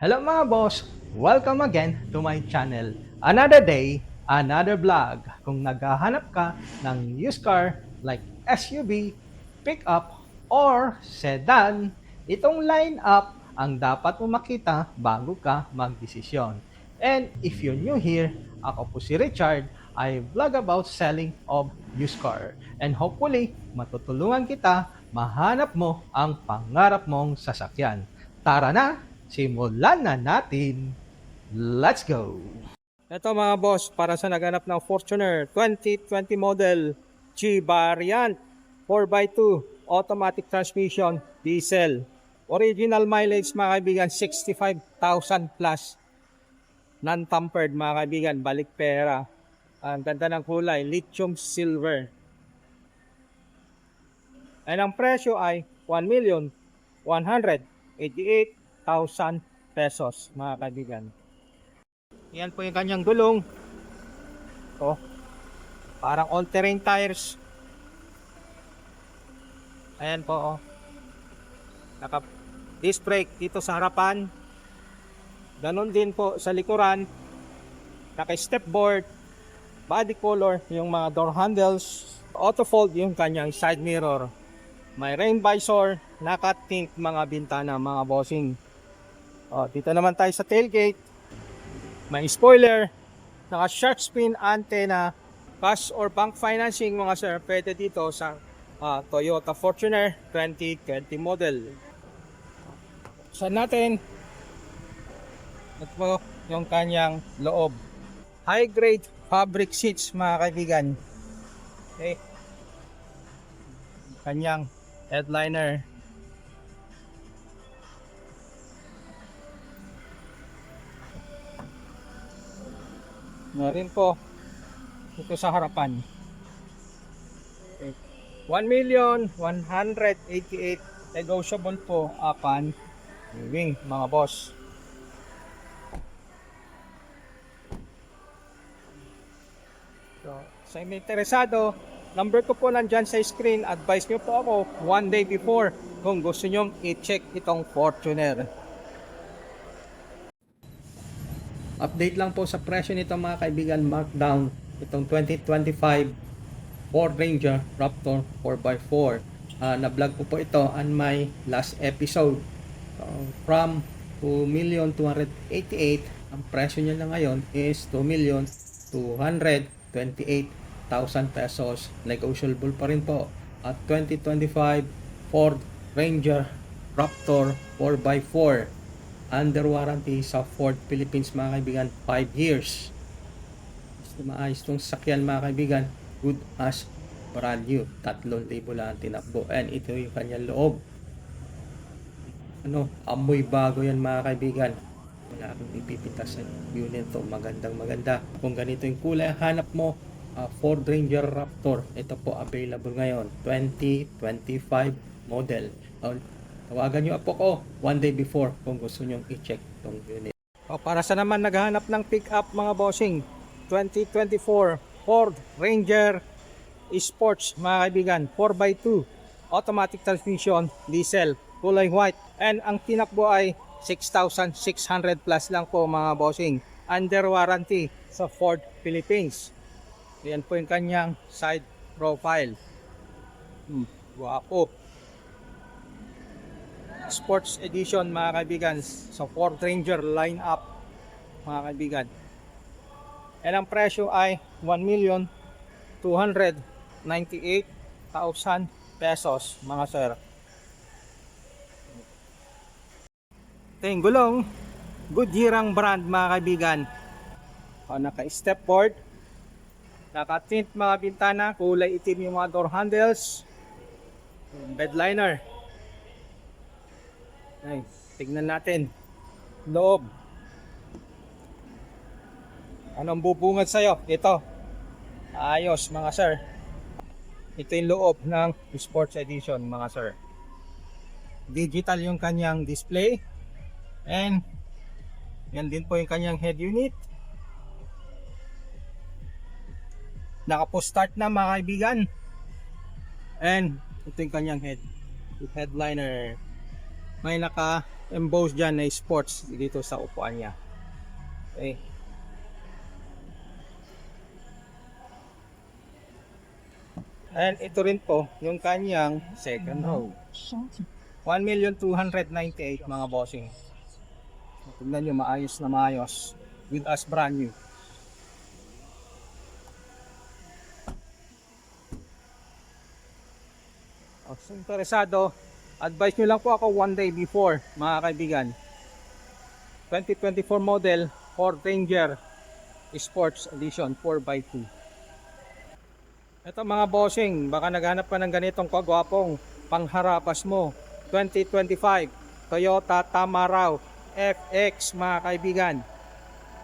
Hello mga boss! Welcome again to my channel. Another day, another vlog. Kung naghahanap ka ng used car like SUV, pickup, or sedan, itong lineup ang dapat mo makita bago ka magdesisyon. And if you're new here, ako po si Richard. I vlog about selling of used car. And hopefully, matutulungan kita mahanap mo ang pangarap mong sasakyan. Tara na! Simulan na natin. Let's go! Ito mga boss, para sa naghanap ng Fortuner 2020 model G variant 4x2 automatic transmission diesel. Original mileage mga kaibigan 65,000 plus. Non-tampered mga kaibigan, balik pera. Ang ganda ng kulay, lithium silver. And ang presyo ay 1,188,000 pesos mga kaibigan. Yan po yung kanyang gulong. Ito, parang all-terrain tires. Ayan po, oh. Naka disc brake dito sa harapan. Ganon din po sa likuran. Naka stepboard, body color, yung mga door handles. Auto fold yung kanyang side mirror. May rain visor, naka-tint mga bintana mga bossing. Oh, dito naman tayo sa tailgate. May spoiler, naka shark fin antenna, cash or bank financing mga sir, pwede dito sa Toyota Fortuner 2020 model. Saan natin? Ito po yung kanyang loob. High grade fabric seats mga kaibigan. Okay. Kanyang headliner. Meron po ito sa harapan. Okay. 1,188,000 negotiable po upon moving mga boss. So, sa may interesado, number ko po nandyan sa screen. Advise nyo po ako one day before kung gusto nyo i-check itong Fortuner. Update lang po sa presyo nito mga kaibigan, markdown itong 2025 Ford Ranger Raptor 4x4. Na-vlog ko po ito on my last episode. From 2,288,000, ang presyo niya na ngayon is 2,228,000 pesos. Negotiable pa rin po. At 2025 Ford Ranger Raptor 4x4 under warranty sa Ford Philippines mga kaibigan, 5 years. Maayos itong sakyan mga kaibigan, good as brand new. 3,000 lang tinakbo. And ito yung kanyang loob. Amoy bago yan mga kaibigan. Wala akong ipipitas sa unit to. Magandang maganda. Kung ganito yung kulay hanap mo, Ford Ranger Raptor, ito po available ngayon, 2025 model. Tawagan nyo po ko one day before kung gusto nyo i-check itong unit. Para sa naman naghahanap ng pick-up mga bossing, 2024 Ford Ranger Sports mga kaibigan, 4x2 automatic transmission diesel, kulay white. And ang tinakbo ay 6,600 plus lang po mga bossing, under warranty sa Ford Philippines. Yan po yung kanyang side profile. Guwapo. Sports edition mga kaibigan sa Ford Ranger lineup mga kaibigan. And ang presyo ay 1,298,000 pesos mga sir. Ito yung gulong, Goodyear ang brand mga kaibigan. Naka stepboard, naka tint mga bintana, kulay itim yung mga door handles, bed liner. Ay, tignan natin loob. Anong bubungad sa'yo? Ito, ayos mga sir. Ito yung loob ng Sports Edition mga sir. Digital yung kanyang display. And yan din po yung kanyang head unit. Naka-post start na mga kaibigan. And ito yung kanyang headliner. May naka embossed dyan na sports dito sa upuan niya. Okay. And ito rin po yung kanyang second row. 1,298,000 mga bossing. Tignan nyo, maayos na maayos. With us brand new. So interesado, advise nyo lang po ako one day before mga kaibigan. 2024 model Ford Ranger Sports Edition 4x2. Ito mga bossing, baka naghanap ka ng ganitong kagwapong pangharapas mo. 2025 Toyota Tamaraw FX mga kaibigan.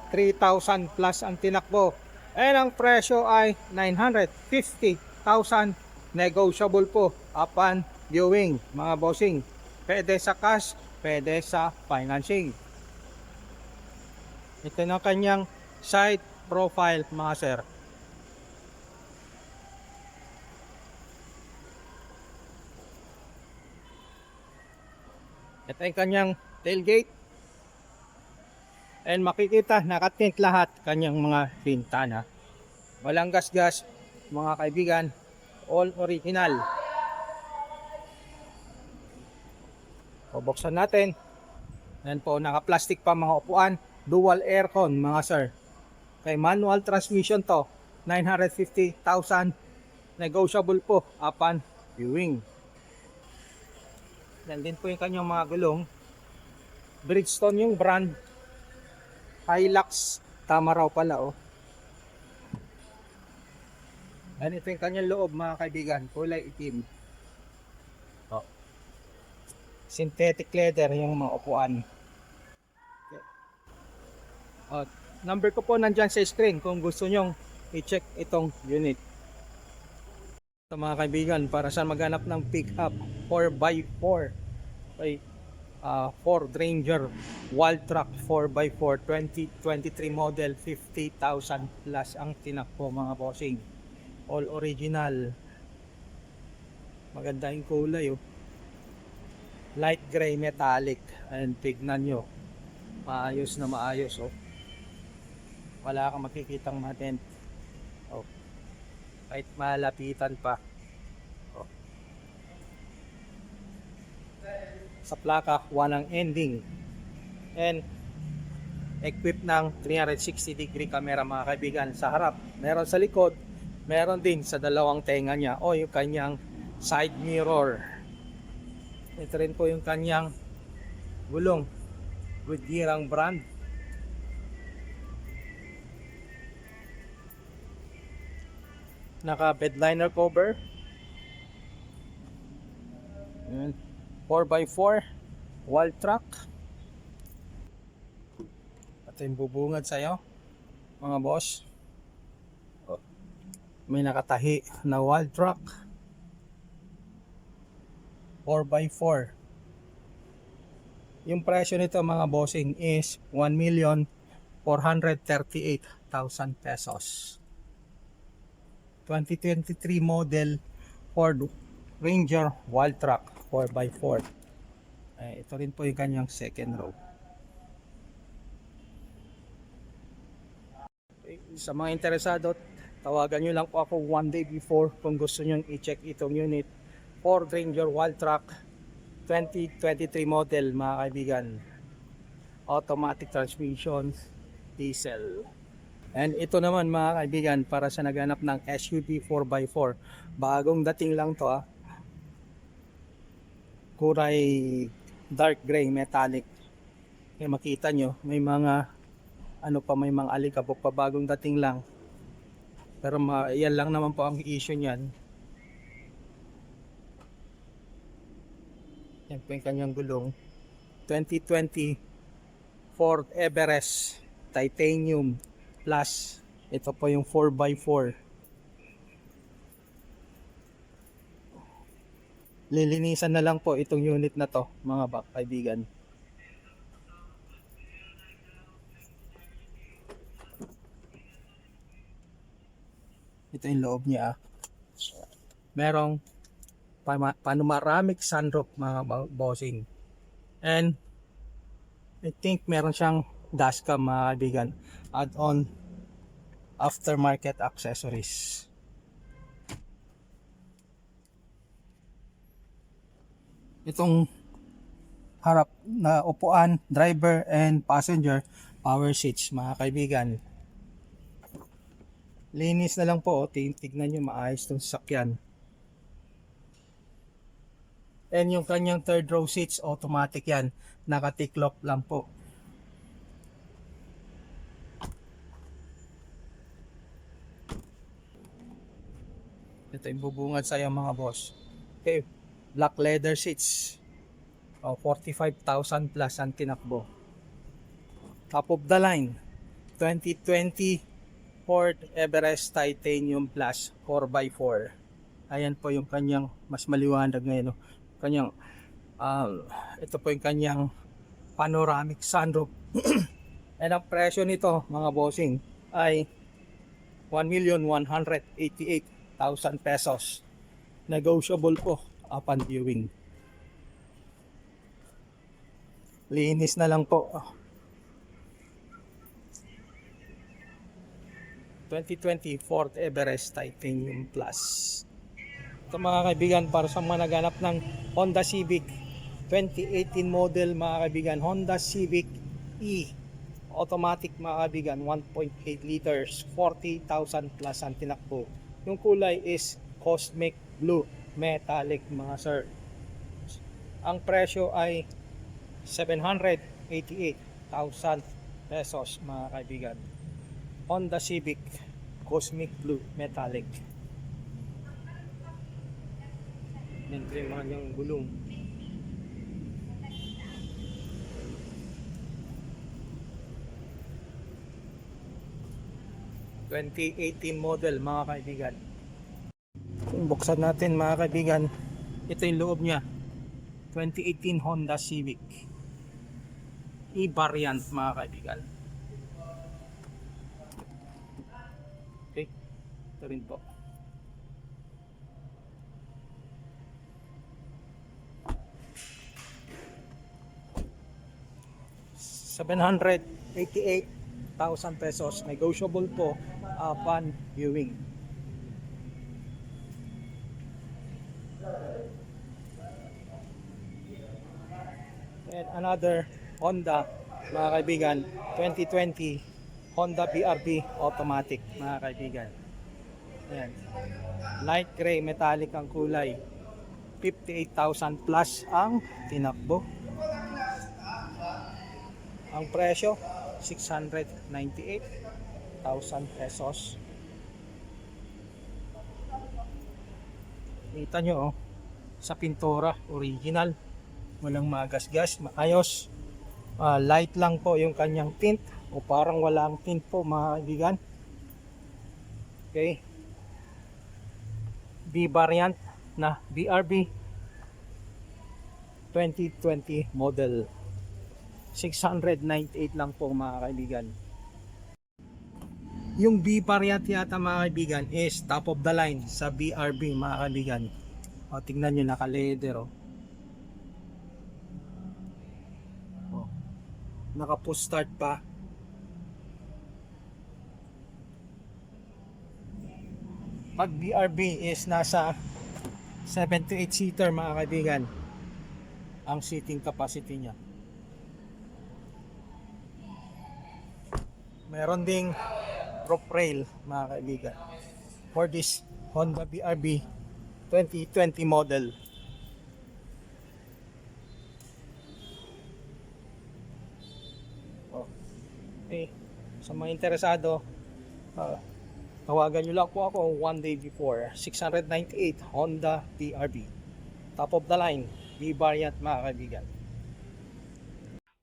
3,000 plus ang tinakbo. And ang presyo ay 950,000. Negotiable po upon viewing mga bossing. Pwede sa cash, pwede sa financing. Ito na kanyang side profile mga sir. Ito yung kanyang tailgate. And makikita nakatint lahat kanyang mga bintana. Walang gas-gas mga kaibigan. All original. Bubuksan natin. Yan po, naka-plastic pa mga upuan. Dual aircon mga sir. Kay manual transmission to. 950,000. Negotiable po upon viewing. Yan din po yung kanyang mga gulong. Bridgestone yung brand. Hilux. Tamaraw pala oh. Yan ito yung kanyang loob mga kaibigan. Kulay itim. Oh. Synthetic leather yung mga upuan. Okay. Oh, number ko po nandyan sa screen kung gusto nyong i-check itong unit. Ito mga kaibigan, para sa maghanap ng pick-up 4x4 ay Ford Ranger Wild Truck 4x4 2023 model. 50,000 plus ang tinakbo mga bossing. All original. Maganda yung kulay oh. Light gray metallic. And tignan nyo, maayos na maayos oh. Wala kang makikitang matent oh. Kahit malapitan pa oh. Sa plaka walang ending. And equipped ng 360 degree camera mga kaibigan. Sa harap, meron sa likod, meron din sa dalawang tenga niya o yung kanyang side mirror. Ito rin po yung kanyang gulong with girang brand. Naka bedliner cover. 4x4 wall truck. Ito yung bubungad sa'yo mga boss. May nakatahi na wall truck 4x4. Yung presyo nito mga bossing is 1,438,000 pesos. 2023 model Ford Ranger Wild Truck 4x4. Ito rin po yung kanyang second row. Sa mga interesado, tawagan nyo lang po ako one day before kung gusto nyo i-check itong unit. Ford Ranger Wild Truck 2023 model mga kaibigan. Automatic transmission, diesel. And ito naman mga kaibigan, para sa naghanap ng SUV 4x4. Bagong dating lang to ah. Kulay dark gray metallic. Kaya makita nyo, may mga may mga alikabok pa, bagong dating lang. Pero yan lang naman po ang issue niyan. Yan po yung kanyang gulong. 2020 Ford Everest Titanium Plus. Ito po yung 4x4. Lilinisan na lang po itong unit na to mga kaibigan. Ito yung loob niya. Merong panoramic sunroof mga bossing. And I think meron siyang dashcam mga kaibigan. Add-on aftermarket accessories. Itong harap na upuan, driver and passenger, power seats mga kaibigan. Linis na lang po, tignan nyo maayos itong sasakyan. And yung kanyang third row seats, automatic yan. Naka-tick-lock lang po. Ito yung bubungad sa'yo mga boss. Okay, black leather seats. 45,000 plus ang tinakbo. Top of the line, 2020 Ford Everest Titanium Plus 4x4. Ayan po yung kanyang mas maliwanag ngayon. Kanyang ito po yung kanyang panoramic sunroof. And ang presyo nito mga bossing ay 1,188,000 pesos. Negotiable po upon viewing. Linis na lang po. 2020 Ford Everest Titanium Plus. Ito mga kaibigan, para sa mga naghanap ng Honda Civic 2018 model mga kaibigan, Honda Civic E automatic mga kaibigan, 1.8 liters, 40,000 plus ang tinakbo. Yung kulay is Cosmic Blue Metallic mga sir. Ang presyo ay 788,000 pesos mga kaibigan. Honda Civic Cosmic Blue Metallic. Nagtriman yung gulong. ...2018 model mga kaibigan. Buksan natin mga kaibigan. Ito yung loob niya. 2018 Honda Civic E-variant mga kaibigan. Okay, ito rin po. $788,000 pesos, negotiable po upon viewing. And another Honda mga kaibigan, 2020 Honda BRV automatic mga kaibigan. Ayan. Light gray metallic ang kulay. 58,000 plus ang tinakbo. Ang presyo 698,000 pesos. Kita nyo sa pintura, original. Walang magasgas, maayos. Light lang po yung kanyang tint o parang walang tint po mga kaibigan. Okay. B variant na BRB 2020 model. 698 lang po mga kaibigan. Yung B variant yata mga kaibigan is top of the line sa BRB mga kaibigan. O tingnan nyo, naka-leather o. Naka-push start pa. Pag BRB is nasa 7 to 8 seater mga kaibigan ang seating capacity niya. Meron ding roof rail mga kaibigan for this Honda BRB 2020 model. Okay, sa mga interesado, tawagan nyo lang po ako one day before. 698 Honda BRB, top of the line, B variant mga kaibigan.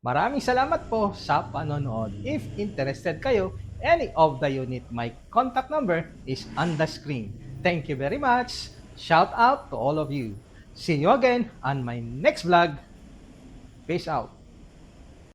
Maraming salamat po sa panonood. If interested kayo, any of the unit, my contact number is on the screen. Thank you very much. Shout out to all of you. See you again on my next vlog. Peace out.